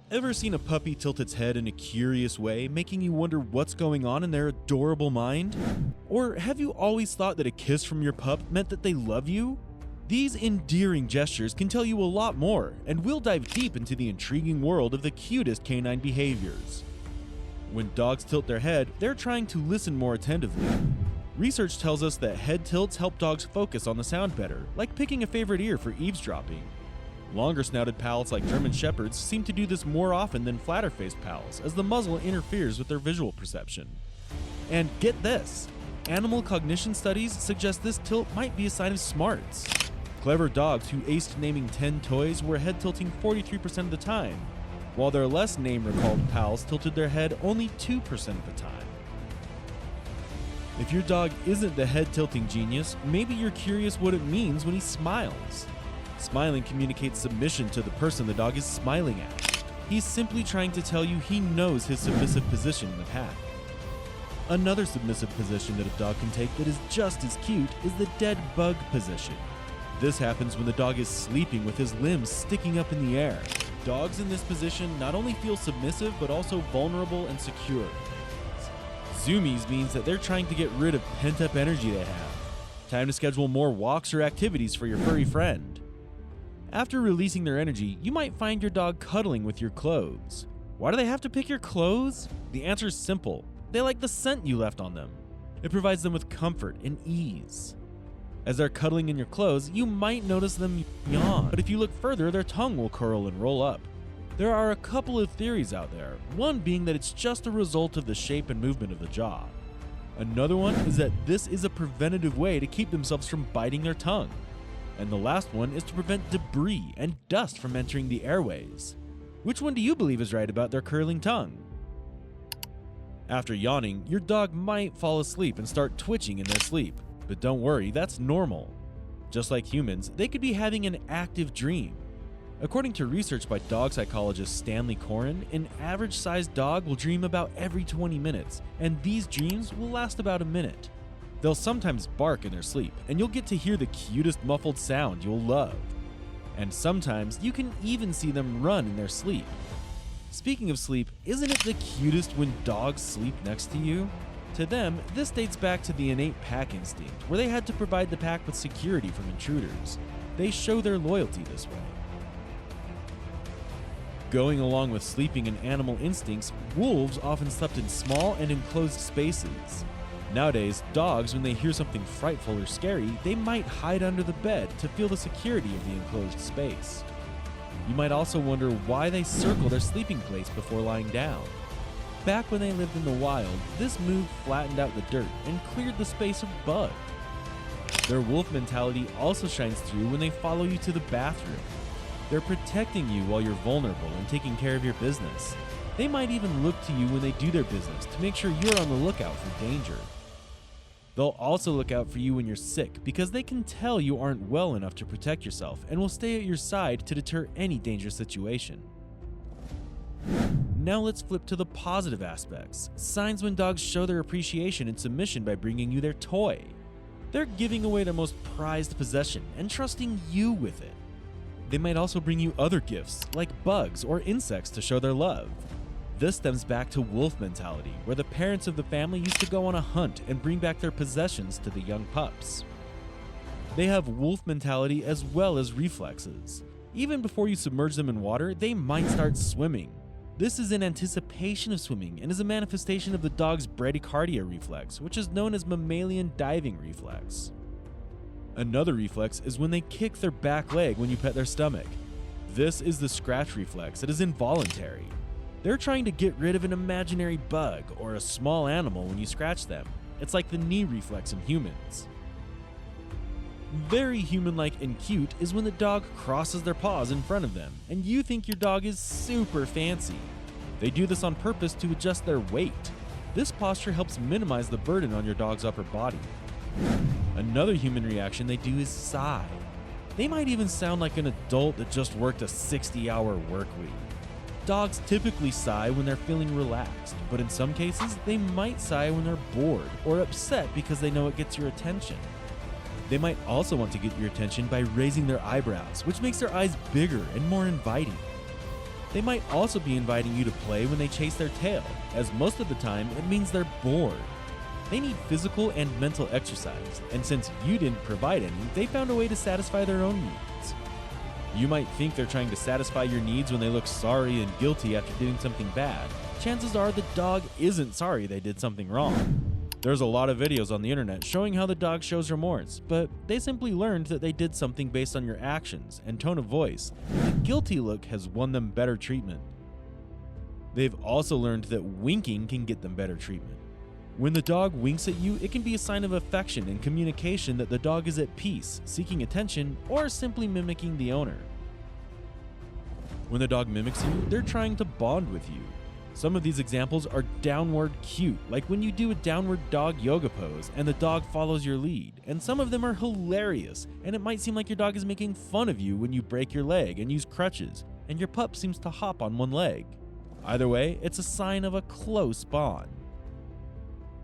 Ever seen a puppy tilt its head in a curious way, making you wonder what's going on in their adorable mind? Or have you always thought that a kiss from your pup meant that they love you? These endearing gestures can tell you a lot more, and we'll dive deep into the intriguing world of the cutest canine behaviors. When dogs tilt their head, they're trying to listen more attentively. Research tells us that head tilts help dogs focus on the sound better, like picking a favorite ear for eavesdropping. Longer-snouted pals like German Shepherds seem to do this more often than flatter-faced pals, as the muzzle interferes with their visual perception. And get this! Animal cognition studies suggest this tilt might be a sign of smarts. Clever dogs who aced naming 10 toys were head tilting 43% of the time, while their less name-recalled pals tilted their head only 2% of the time. If your dog isn't the head-tilting genius, maybe you're curious what it means when he smiles. Smiling communicates submission to the person the dog is smiling at. He's simply trying to tell you he knows his submissive position in the pack. Another submissive position that a dog can take that is just as cute is the dead bug position. This happens when the dog is sleeping with his limbs sticking up in the air. Dogs in this position not only feel submissive but also vulnerable and secure. Zoomies means that they're trying to get rid of pent-up energy they have. Time to schedule more walks or activities for your furry friend. After releasing their energy, you might find your dog cuddling with your clothes. Why do they have to pick your clothes? The answer is simple. They like the scent you left on them. It provides them with comfort and ease. As they're cuddling in your clothes, you might notice them yawn, but if you look further, their tongue will curl and roll up. There are a couple of theories out there, one being that it's just a result of the shape and movement of the jaw. Another one is that this is a preventative way to keep themselves from biting their tongue. And the last one is to prevent debris and dust from entering the airways. Which one do you believe is right about their curling tongue? After yawning, your dog might fall asleep and start twitching in their sleep. But don't worry, that's normal. Just like humans, they could be having an active dream. According to research by dog psychologist Stanley Coren, an average-sized dog will dream about every 20 minutes, and these dreams will last about a minute. They'll sometimes bark in their sleep, and you'll get to hear the cutest muffled sound you'll love. And sometimes you can even see them run in their sleep. Speaking of sleep, isn't it the cutest when dogs sleep next to you? To them, this dates back to the innate pack instinct, where they had to provide the pack with security from intruders. They show their loyalty this way. Going along with sleeping and animal instincts, wolves often slept in small and enclosed spaces. Nowadays, dogs, when they hear something frightful or scary, they might hide under the bed to feel the security of the enclosed space. You might also wonder why they circle their sleeping place before lying down. Back when they lived in the wild, this move flattened out the dirt and cleared the space of bugs. Their wolf mentality also shines through when they follow you to the bathroom. They're protecting you while you're vulnerable and taking care of your business. They might even look to you when they do their business to make sure you're on the lookout for danger. They'll also look out for you when you're sick because they can tell you aren't well enough to protect yourself and will stay at your side to deter any dangerous situation. Now let's flip to the positive aspects, signs when dogs show their appreciation and submission by bringing you their toy. They're giving away their most prized possession and trusting you with it. They might also bring you other gifts, like bugs or insects, to show their love. This stems back to wolf mentality, where the parents of the family used to go on a hunt and bring back their possessions to the young pups. They have wolf mentality as well as reflexes. Even before you submerge them in water, they might start swimming. This is in anticipation of swimming and is a manifestation of the dog's bradycardia reflex, which is known as mammalian diving reflex. Another reflex is when they kick their back leg when you pet their stomach. This is the scratch reflex that is involuntary. They're trying to get rid of an imaginary bug or a small animal when you scratch them. It's like the knee reflex in humans. Very human-like and cute is when the dog crosses their paws in front of them, and you think your dog is super fancy. They do this on purpose to adjust their weight. This posture helps minimize the burden on your dog's upper body. Another human reaction they do is sigh. They might even sound like an adult that just worked a 60-hour work week. Dogs typically sigh when they're feeling relaxed, but in some cases, they might sigh when they're bored or upset because they know it gets your attention. They might also want to get your attention by raising their eyebrows, which makes their eyes bigger and more inviting. They might also be inviting you to play when they chase their tail, as most of the time it means they're bored. They need physical and mental exercise, and since you didn't provide any, they found a way to satisfy their own needs. You might think they're trying to satisfy your needs when they look sorry and guilty after doing something bad. Chances are the dog isn't sorry they did something wrong. There's a lot of videos on the internet showing how the dog shows remorse, but they simply learned that they did something based on your actions and tone of voice. The guilty look has won them better treatment. They've also learned that winking can get them better treatment. When the dog winks at you, it can be a sign of affection and communication that the dog is at peace, seeking attention, or simply mimicking the owner. When the dog mimics you, they're trying to bond with you. Some of these examples are downward cute, like when you do a downward dog yoga pose and the dog follows your lead, and some of them are hilarious, and it might seem like your dog is making fun of you when you break your leg and use crutches, and your pup seems to hop on one leg. Either way, it's a sign of a close bond.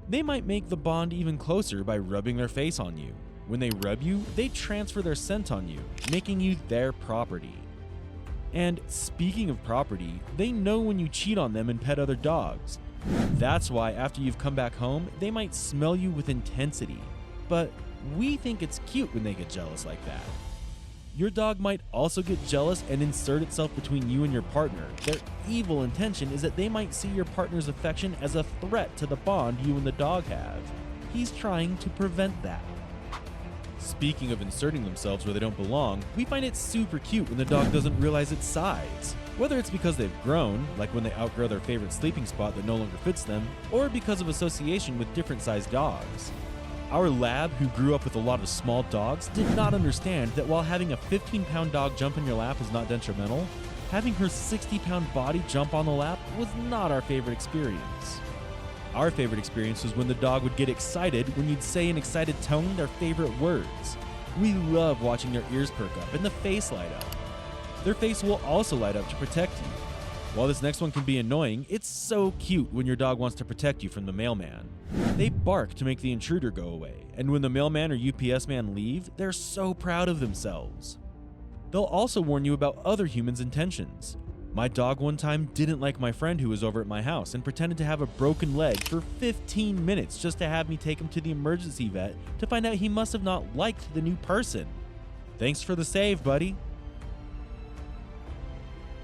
They might make the bond even closer by rubbing their face on you. When they rub you, they transfer their scent on you, making you their property. And speaking of property, they know when you cheat on them and pet other dogs. That's why after you've come back home, they might smell you with intensity. But we think it's cute when they get jealous like that. Your dog might also get jealous and insert itself between you and your partner. Their evil intention is that they might see your partner's affection as a threat to the bond you and the dog have. He's trying to prevent that. Speaking of inserting themselves where they don't belong, we find it super cute when the dog doesn't realize its size. Whether it's because they've grown, like when they outgrow their favorite sleeping spot that no longer fits them, or because of association with different sized dogs. Our lab, who grew up with a lot of small dogs, did not understand that while having a 15-pound dog jump in your lap is not detrimental, having her 60-pound body jump on the lap was not our favorite experience. Our favorite experience was when the dog would get excited when you'd say in excited tone their favorite words. We love watching their ears perk up and the face light up. Their face will also light up to protect you. While this next one can be annoying, it's so cute when your dog wants to protect you from the mailman. They bark to make the intruder go away, and when the mailman or UPS man leave, they're so proud of themselves. They'll also warn you about other humans' intentions. My dog one time didn't like my friend who was over at my house and pretended to have a broken leg for 15 minutes just to have me take him to the emergency vet to find out he must have not liked the new person. Thanks for the save, buddy.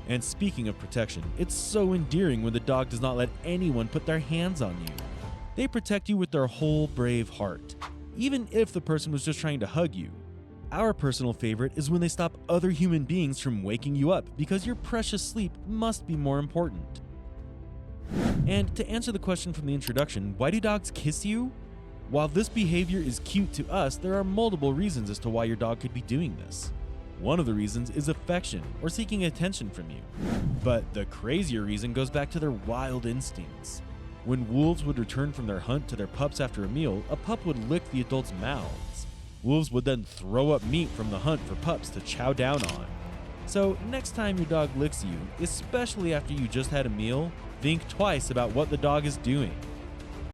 And speaking of protection, it's so endearing when the dog does not let anyone put their hands on you. They protect you with their whole brave heart, even if the person was just trying to hug you. Our personal favorite is when they stop other human beings from waking you up because your precious sleep must be more important. And to answer the question from the introduction, why do dogs kiss you? While this behavior is cute to us, there are multiple reasons as to why your dog could be doing this. One of the reasons is affection or seeking attention from you. But the crazier reason goes back to their wild instincts. When wolves would return from their hunt to their pups after a meal, a pup would lick the adult's mouths. Wolves would then throw up meat from the hunt for pups to chow down on. So next time your dog licks you, especially after you just had a meal, think twice about what the dog is doing.